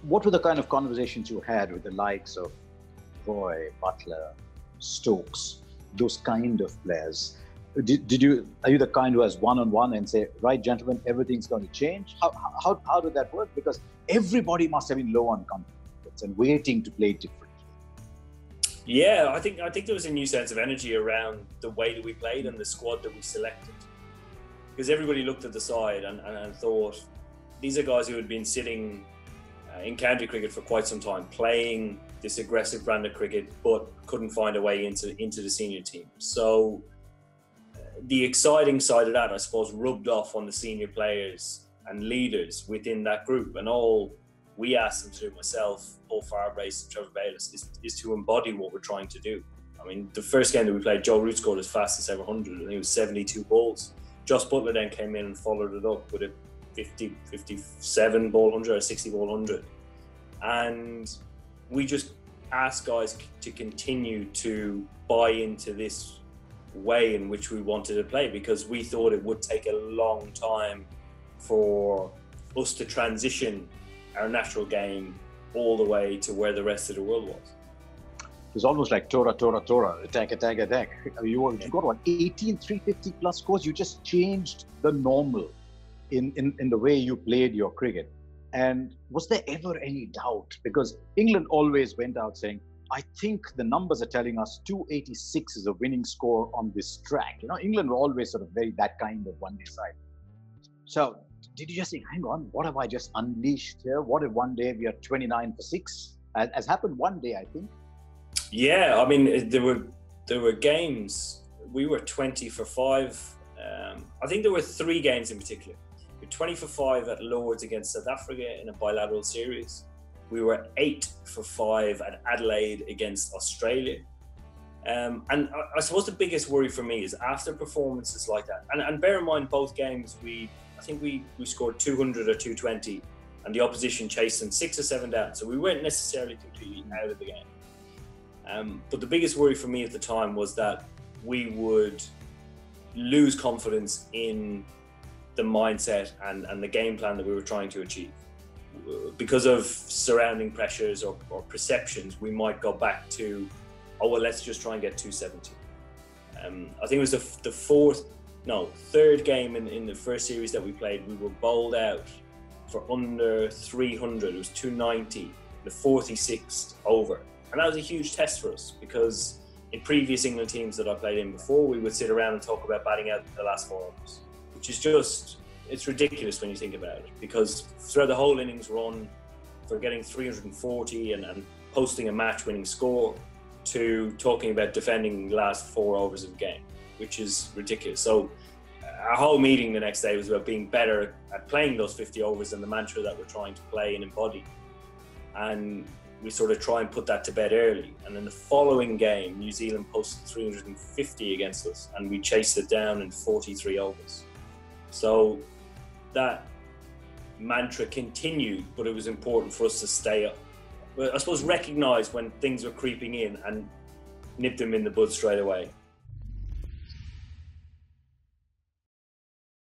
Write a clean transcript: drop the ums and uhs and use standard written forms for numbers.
what were the kind of conversations you had with the likes of Roy, Butler, Stokes, those kind of players? Are you the kind who has one-on-one and say, right, gentlemen, everything's going to change? How did that work? Because everybody must have been low on confidence and waiting to play differently. Yeah, I think there was a new sense of energy around the way that we played and the squad that we selected. Because everybody looked at the side and thought, these are guys who had been sitting in county cricket for quite some time, playing this aggressive brand of cricket, but couldn't find a way into the senior team. So the exciting side of that, I suppose, rubbed off on the senior players and leaders within that group. And all we asked them to do, myself, Paul Farbrace and Trevor Bayliss, is to embody what we're trying to do. I mean, the first game that we played, Joe Root scored his fastest ever 100, and he was 72 balls. Josh Butler then came in and followed it up with a 57 ball 100 or 60 ball 100. And we just asked guys to continue to buy into this way in which we wanted to play, because we thought it would take a long time for us to transition our natural game all the way to where the rest of the world was. It was almost like Tora, attack. You got what, 18 350 plus scores? You just changed the normal in the way you played your cricket. And was there ever any doubt? Because England always went out saying, I think the numbers are telling us 286 is a winning score on this track. You know, England were always sort of that kind of one-day side. So did you just think, hang on, what have I just unleashed here? What if one day we are 29 for 6? As happened one day, I think. Yeah, I mean, there were games. We were 20 for 5. I think there were 3 games in particular. We were 20 for 5 at Lords against South Africa in a bilateral series. We were 8 for 5 at Adelaide against Australia. And I suppose the biggest worry for me is after performances like that, and bear in mind both games, I think we scored 200 or 220 and the opposition chased them 6 or 7 down. So we weren't necessarily completely out of the game. But the biggest worry for me at the time was that we would lose confidence in the mindset and the game plan that we were trying to achieve. Because of surrounding pressures or perceptions, we might go back to, oh, well, let's just try and get 270. I think it was the third game in the first series that we played, we were bowled out for under 300. It was 290, the 46th over. And that was a huge test for us, because in previous England teams that I played in before, we would sit around and talk about batting out the last 4 overs, which is just, it's ridiculous when you think about it, because throughout the whole innings run, for getting 340 and posting a match-winning score, to talking about defending the last 4 overs of the game, which is ridiculous. So our whole meeting the next day was about being better at playing those 50 overs and the mantra that we're trying to play and embody. And we sort of try and put that to bed early. And in the following game, New Zealand posted 350 against us, and we chased it down in 43 overs. So that mantra continued, but it was important for us to stay up. Well, I suppose recognise when things were creeping in and nip them in the bud straight away.